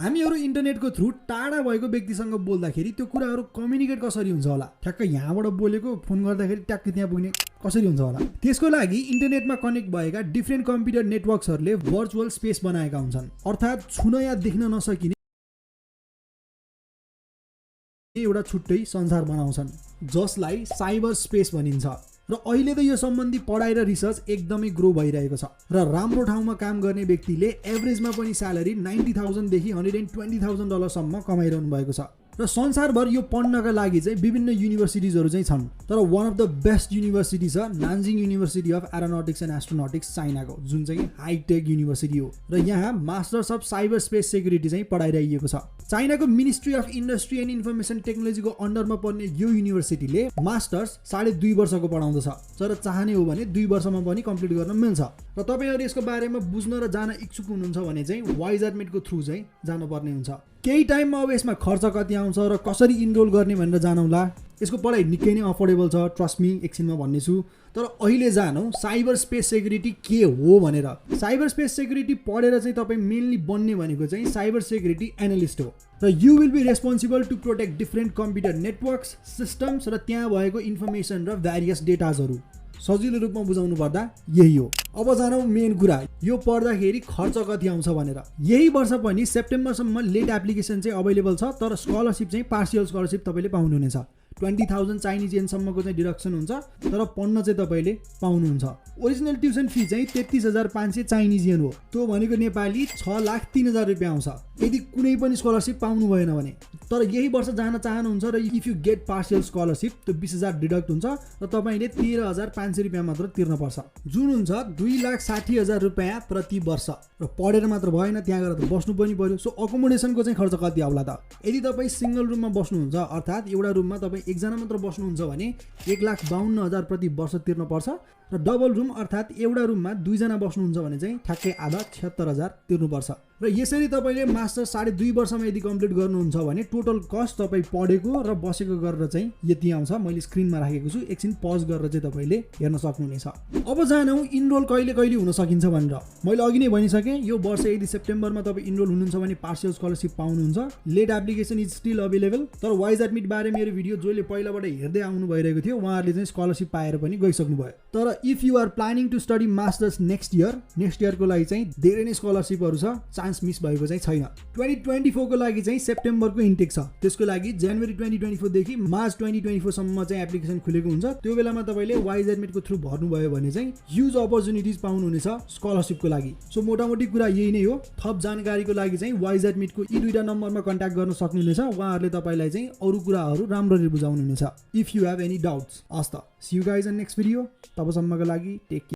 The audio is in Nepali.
हामीहरु इन्टरनेटको थ्रु टाढा भएको व्यक्तिसँग बोल्दाखेरि त्यो कुराहरु कम्युनिकेट कसरी हुन्छ होला? ठ्याक्क यहाँबाट बोलेको फोन गर्दाखेरि ट्याक्क त्यहाँ पुग्ने कसरी हुन्छ होला? त्यसको लागि इन्टरनेटमा कनेक्ट भएका डिफरेन्ट कम्प्युटर नेटवर्क्सहरुले भर्चुअल स्पेस बनाएका हुन्छन्। अर्थात छुन या देख्न नसकिने एउटा छुट्टै संसार बनाउँछन्, जसलाई साइबर स्पेस भनिन्छ। र अहिले त यो सम्बन्धी पढाइ र रिसर्च एकदमै ग्रो भइरहेको छ र राम्रो ठाउँमा काम गर्ने व्यक्तिले एभरेजमा पनि स्यालेरी $90,000 देखि $120,000 सम्म कमाइरहनु भएको छ। र संसारभर यो पढ्नका लागि चाहिँ विभिन्न युनिभर्सिटिजहरु चाहिँ छन्, तर one of the best university छ Nanjing university of aeronautics and astronautics, चाइनाको, जुन चाहिँ हाईटेक युनिभर्सिटी हो र यहाँ masters of cyber space security चाहिँ पढाइरहेको छ। चाइनाको ministry of industry and information टेक्नोलोजीको अन्डरमा पर्ने यो युनिभर्सिटीले मास्टर्स 2.5 वर्षको पढाउँदछ, तर चाहने हो भने 2 वर्षमा पनि कम्प्लिट गर्न मिल्छ। र तपाईहरु यसको बारेमा बुझ्न र जान इच्छुक हुनुहुन्छ भने चाहिँ वाइजएडमिटको थ्रु चाहिँ जानुपर्ने हुन्छ। केही टाइममा अब यसमा खर्च कति आउँछ र कसरी इनरोल गर्ने भनेर जानौला। यसको पढाइ निकै नै अफोर्डेबल छ, ट्रस्ट मी, एकछिनमा भन्नेछु। तर अहिले जानौँ साइबर स्पेस सेक्युरिटी के हो भनेर। साइबर स्पेस सेक्युरिटी पढेर चाहिँ तपाई मेनली बन्ने भनेको चाहिँ साइबर सेक्युरिटी एनालिस्ट हो र you will be responsible to protect different computer networks, systems र त्यहाँ भएको इन्फर्मेसन र भ्यारियस डेटाजहरु। सजिलो रूपमा बुझाउनु पर्दा यही हो। अब जानौँ मेन कुरा, यो पढ्दाखेरि खर्च कति आउँछ भनेर। यही वर्ष पनि सेप्टेम्बरसम्म लेट एप्लिकेसन चाहिँ अवेलेबल छ, तर स्कलरशिप चाहिँ पार्शियल स्कलरशिप तपाईले पाउनुहुनेछ। 20,000 चाइनिज येन सम्मको चाहिँ डिडक्सन हुन्छ, तर पढ्न चाहिँ तपाईले पाउनुहुन्छ। ओरिजिनल ट्युसन फी चाहिँ 33,500 चाइनिज येन हो, त्यो भनेको नेपाली 6,03,000 रुपैयाँ आउँछ यदि कुनै पनि स्कलरशिप पाउनु भएन भने। तर यही वर्ष जान चाहनुहुन्छ र if you get partial scholarship, त्यो 20,000 डिडक्ट हुन्छ र तपाईले 13,500 रुपैयाँ मात्र तिर्न पर्छ, जुन हुन्छ 2,60,000 रुपैयाँ प्रति वर्ष। र पढेर मात्र भएन, त्यहाँ गएर त बस्नु पनि पर्यो। सो अकोमोडेसनको चाहिँ खर्च कति आउला त? यदि तपाई सिंगल रुममा बस्नुहुन्छ, अर्थात एउटा रुममा तपाई एकजना मात्र बस्नुहुन्छ भने 1,52,000 प्रति वर्ष तिर्न पर्छ। र डबल रुम अर्थात एउटा रुममा 2 जना बस्नुहुन्छ भने चाहिँ ठ्याक्कै आधा 76,000 तिर्नुपर्छ। र यसरी तपाईले मास्टर 2.5 वर्षमा यदि कम्प्लिट गर्नुहुन्छ भने टोटल कस्ट तपाई पढेको र बसेको गरेर चाहिँ यति आउँछ। मैले स्क्रिनमा राखेको छु, एकछिन पज गरेर चाहिँ तपाईले हेर्न सक्नुहुनेछ। अब जानौँ इनरोल कहिले कहिले हुन सकिन्छ भनेर। मैले अघि नै भनिसके, यो वर्ष यदि सेप्टेम्बरमा तपाई इनरोल हुनुहुन्छ भने पार्शियल स्कलरशिप पाउनुहुन्छ। Late application is still available, तर वाइज एडमिट बारे मेरो भिडियो जसले पहिलाबाट हेर्दै आउनु भइरहेको थियो उहाँहरूले चाहिँ स्कलरशिप पाएर पनि गइसक्नु भयो। तर if you are planning to study masters next इयरको लागि चाहिँ धेरै नै स्कलरशिपहरु छ, चान्स मिस भएको चाहिँ छैन। 2024 को लागि चाहिँ सेप्टेम्बरको इन्टेक छ, त्यसको लागि जनवरी 2024 देखि मार्च 2024 सम्म चाहिँ एप्लिकेसन खुलेको हुन्छ। त्यो बेलामा तपाईले वाइज एडमिटको थ्रु भर्नुभयो भने चाहिँ ह्युज अपर्च्युनिटिज पाउनुहुनेछ स्कलरशिपको लागि। सो मोटामोटी कुरा यही नै हो। थप जानकारीको लागि चाहिँ वाइज एडमिटको यी दुईटा नम्बरमा कन्ट्याक्ट गर्न सक्नुहुनेछ। उहाँहरूले तपाईलाई चाहिँ अरु कुराहरु राम्ररी बुझाउनुहुनेछ। If you have any doubts, see you guys in next video. तबसम्मको लागि टेक केयर।